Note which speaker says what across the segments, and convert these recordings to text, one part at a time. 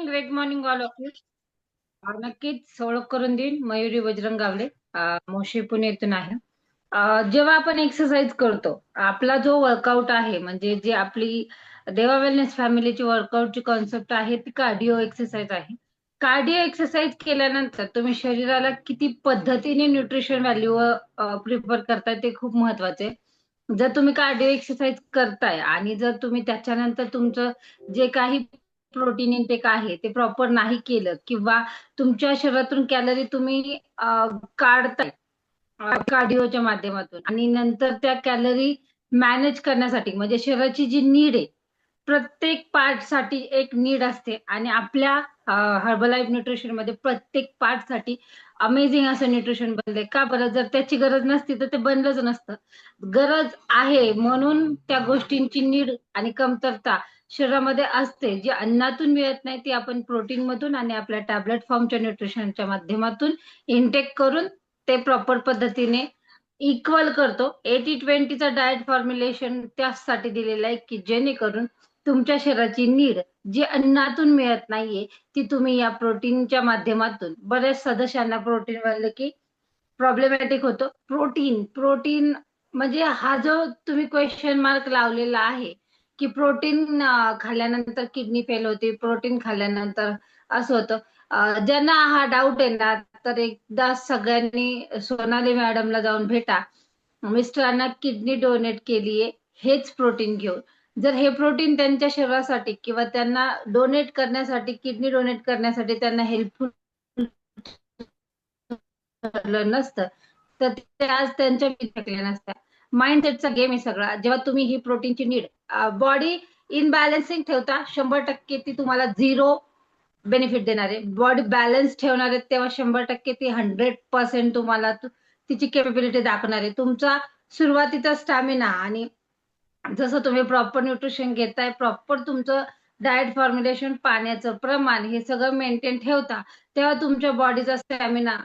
Speaker 1: Great morning all of you. नक्कीच ओळख करून देईन. मयुरी बजरंग गावले, मोशी पुणे येथून आहे. जेव्हा आपण एक्सरसाइज करतो, आपला जो वर्कआउट आहे म्हणजे जी आपली देवा वेलनेस फॅमिलीची वर्कआउटची कॉन्सेप्ट आहे ती कार्डिओ एक्सरसाइज आहे. कार्डिओ एक्सरसाइज केल्यानंतर तुम्ही शरीराला किती पद्धतीने न्यूट्रिशन व्हॅल्यू प्रिफर करताय ते खूप महत्वाचे आहे. जर तुम्ही कार्डिओ एक्सरसाइज करताय आणि जर तुम्ही त्याच्यानंतर तुमचं जे काही प्रोटीन इंटेक आहे ते प्रॉपर नाही केलं किंवा तुमच्या शरीरातून कॅलरी तुम्ही काढताय कार्डिओच्या माध्यमातून आणि नंतर त्या कॅलरी मॅनेज करण्यासाठी म्हणजे शरीराची जी नीड आहे, प्रत्येक पार्ट साठी एक नीड असते आणि आपल्या हर्बलाइफ न्यूट्रिशन मध्ये प्रत्येक पार्ट साठी अमेझिंग असं न्यूट्रिशन बनलंय. का बरं? जर त्याची गरज नसती तर ते बनलंच नसतं. गरज आहे म्हणून त्या गोष्टींची नीड आणि कमतरता शरीरामध्ये असते, जी अन्नातून मिळत नाही ती आपण प्रोटीन मधून आणि आपल्या टॅबलेट फॉर्मच्या न्यूट्रिशनच्या माध्यमातून इनटेक करून ते प्रॉपर पद्धतीने इक्वल करतो. 80-20चा डाएट फॉर्म्युलेशन त्यासाठी दिलेला आहे की जेणेकरून तुमच्या शरीराची नीड जी अन्नातून मिळत नाहीये ती तुम्ही या प्रोटीनच्या माध्यमातून. बऱ्याच सदस्यांना प्रोटीन वाढलं की प्रॉब्लेमॅटिक होतं. प्रोटीन प्रोटीन म्हणजे हा जो तुम्ही क्वेश्चन मार्क लावलेला आहे की प्रोटीन खाल्ल्यानंतर किडनी फेल होते, प्रोटीन खाल्ल्यानंतर असं होतं. ज्यांना हा डाऊट आहे ना तर एकदा सगळ्यांनी सोनाली मॅडमला जाऊन भेटा. मिस्टरांना किडनी डोनेट केलीये हेच प्रोटीन घेऊन. जर हे प्रोटीन त्यांच्या शरीरासाठी किंवा त्यांना डोनेट करण्यासाठी, किडनी डोनेट करण्यासाठी त्यांना हेल्पफुल नसतं तर ते आज त्यांच्या शकल्या नसत्या. माइंडसेटचा गेम आहे सगळा. जेव्हा तुम्ही ही प्रोटीनची नीड बॉडी इनबॅलन्सिंग ठेवता, 100% ती तुम्हाला झिरो बेनिफिट देणार आहे. बॉडी बॅलन्स ठेवणार आहे तेव्हा 100% ती 100% तुम्हाला तिची कॅपेबिलिटी दाखवणार आहे. तुमचा सुरुवातीचा स्टॅमिना आणि जसं तुम्ही प्रॉपर न्यूट्रिशन घेताय, प्रॉपर तुमचं डाएट फॉर्म्युलेशन, पाण्याचं प्रमाण हे सगळं मेंटेन ठेवता, तेव्हा तुमच्या बॉडीचा स्टॅमिना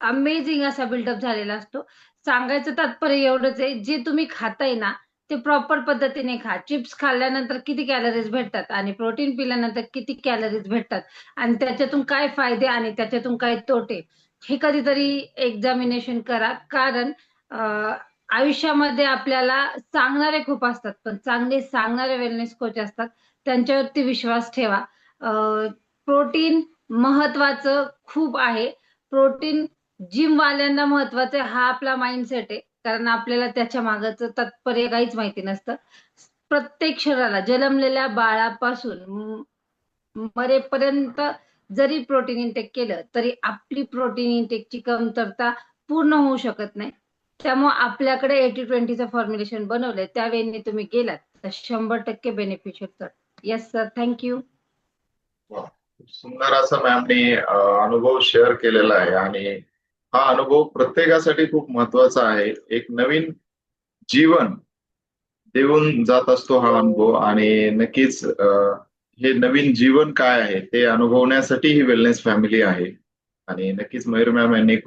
Speaker 1: अमेझिंग असा बिल्डअप झालेला असतो. सांगायचं तात्पर्य एवढंच आहे, जे तुम्ही खाताय ना ते प्रॉपर पद्धतीने खा. चिप्स खाल्ल्यानंतर किती कॅलरीज भेटतात आणि प्रोटीन पिल्यानंतर किती कॅलरीज भेटतात आणि त्याच्यातून काय फायदे आणि त्याच्यातून काय तोटे हे कधीतरी एक्झामिनेशन करा. कारण आयुष्यामध्ये आपल्याला सांगणारे खूप असतात, पण चांगले सांगणारे वेलनेस कोच असतात, त्यांच्यावरती विश्वास ठेवा. प्रोटीन महत्वाचं खूप आहे. प्रोटीन जिम वाल्यांना महत्वाचं आहे हा आपला माइंडसेट आहे, कारण आपल्याला त्याच्या मागचं तात्पर्य काहीच माहिती नसतं. प्रत्येक शरीराला जन्मलेल्या बाळापासून मरेपर्यंत जरी प्रोटीन इंटेक केलं तरी आपली प्रोटीन इंटेकची कमतरता पूर्ण होऊ शकत नाही. त्यामुळे आपल्याकडे 80-20चं फॉर्म्युलेशन बनवलंय, त्या वेळेने तुम्ही गेलात तर 100% बेनिफिशियल तर. Yes sir, thank you.
Speaker 2: खूप सुंदर असा मॅमनी अनुभव शेअर केलेला आहे आणि हा अनुभव प्रत्येकासाठी खूप महत्वाचा आहे. एक नवीन जीवन देऊन जात असतो हा अनुभव आणि नक्कीच हे नवीन जीवन काय आहे ते अनुभवण्यासाठी ही वेलनेस फॅमिली आहे आणि नक्कीच मयूर मॅम यांनी